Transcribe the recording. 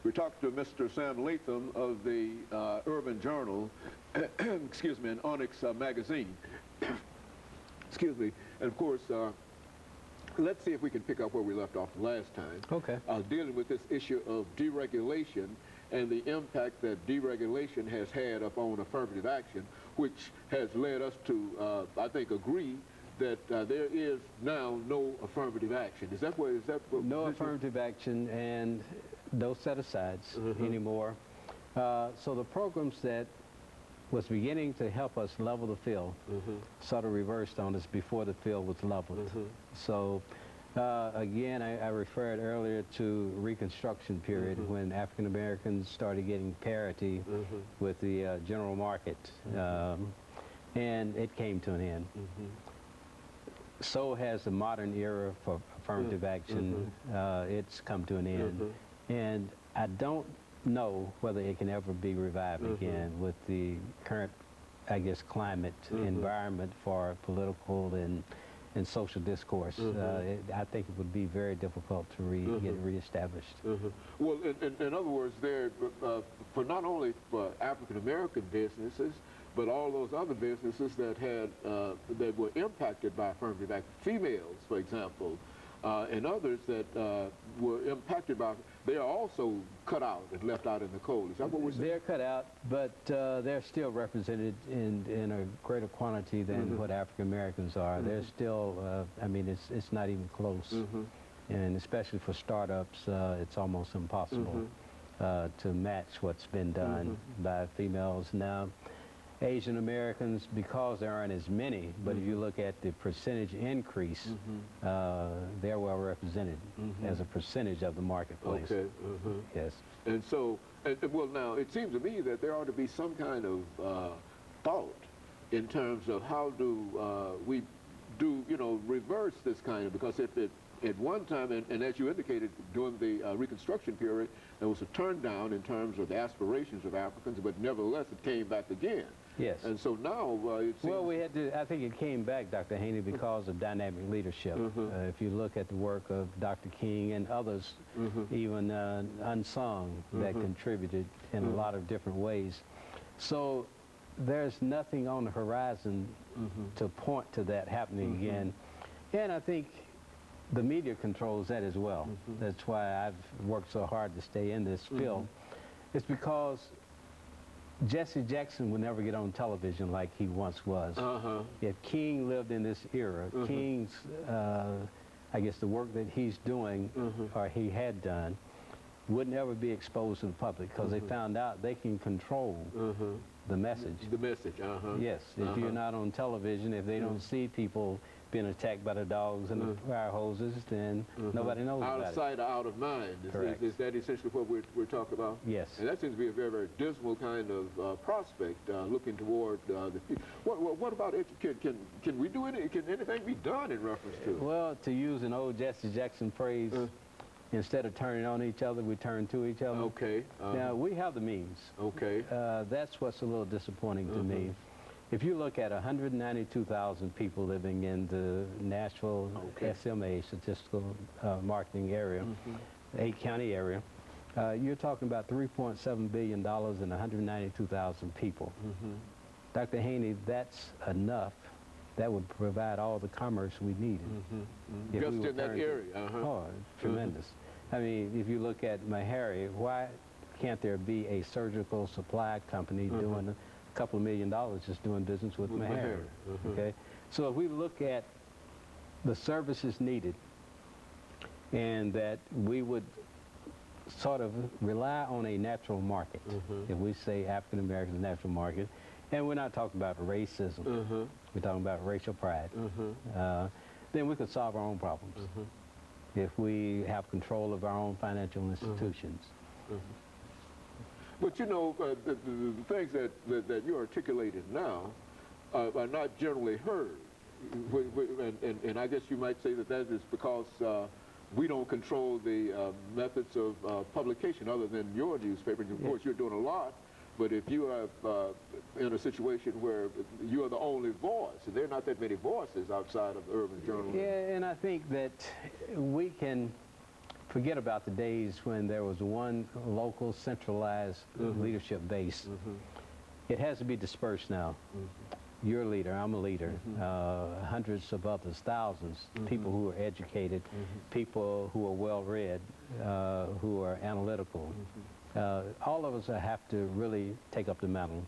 We're talking to Mr. SLatham of the Urban Journal, excuse me, and Onyx magazine. Excuse me. And of course, let's see if we can pick up where we left off last time. Okay. Dealing with this issue of deregulation and the impact that deregulation has had upon affirmative action, which has led us to, I think, agree that there is now no affirmative action. Is that what? No affirmative action and no set-asides anymore. So the programs that was beginning to help us level the field sort of reversed on us before the field was leveled. So again, I referred earlier to Reconstruction period when African Americans started getting parity with the general market, and it came to an end. So has the modern era for affirmative action. It's come to an end, and I don't know whether it can ever be revived again with the current, I guess, climate environment for political and social discourse. I think it would be very difficult to get reestablished. Well, in other words, there for not only for African American businesses, but all those other businesses that had that were impacted by affirmative action, females, for example, and others that were impacted by, they are also cut out and left out in the cold. Is that what we're saying? They're cut out, but they're still represented in a greater quantity than what African Americans are. They're still, I mean, it's not even close. And especially for startups, it's almost impossible to match what's been done by females. Now, Asian Americans, because there aren't as many, but if you look at the percentage increase, they're well represented as a percentage of the marketplace. Okay. Yes. And so, well, now, it seems to me that there ought to be some kind of thought in terms of how do we do, you know, reverse this kind of, because if it, at one time, and as you indicated, during the Reconstruction period, there was a turn down in terms of the aspirations of Africans, but nevertheless, it came back again. Yes. And so now it seems... Well, we had to, I think it came back, Dr. Haney, because of dynamic leadership. If you look at the work of Dr. King and others, even unsung, that contributed in a lot of different ways. So there's nothing on the horizon to point to that happening again. And I think the media controls that as well. That's why I've worked so hard to stay in this field. It's because Jesse Jackson would never get on television like he once was. If King lived in this era, King's, I guess the work that he's doing, or he had done, would never be exposed to the public because they found out they can control the message. The message, Yes, if you're not on television, if they don't see people being attacked by the dogs and the fire hoses, then nobody knows about it. Out of sight, out of mind. Is that essentially what we're talking about? Yes. And that seems to be a very, very dismal kind of prospect looking toward the future. What about it? Can we do anything? Can anything be done in reference to it? Well, to use an old Jesse Jackson phrase, instead of turning on each other, we turn to each other. Okay. Now, we have the means. Okay. That's what's a little disappointing to me. If you look at 192,000 people living in the Nashville SMA, Statistical Marketing Area, 8-county area, you're talking about $3.7 billion and 192,000 people. Dr. Haney, that's enough. That would provide all the commerce we needed. Just in that area? Oh, tremendous. I mean, if you look at Meharry, why can't there be a surgical supply company doing a couple of $1 million just doing business with Meharry? Okay, so if we look at the services needed and that we would sort of rely on a natural market, if we say African American natural market, and we're not talking about racism, we're talking about racial pride, then we could solve our own problems if we have control of our own financial institutions. But you know, the things that you articulated now are not generally heard. And I guess you might say that that is because we don't control the methods of publication other than your newspaper. And of course, you're doing a lot. But if you are in a situation where you are the only voice, and there are not that many voices outside of the urban journalism. Yeah, and I think that we can forget about the days when there was one local centralized leadership base. It has to be dispersed now. You're a leader, I'm a leader, hundreds of others, thousands, people who are educated, people who are well-read, who are analytical. All of us have to really take up the mantle.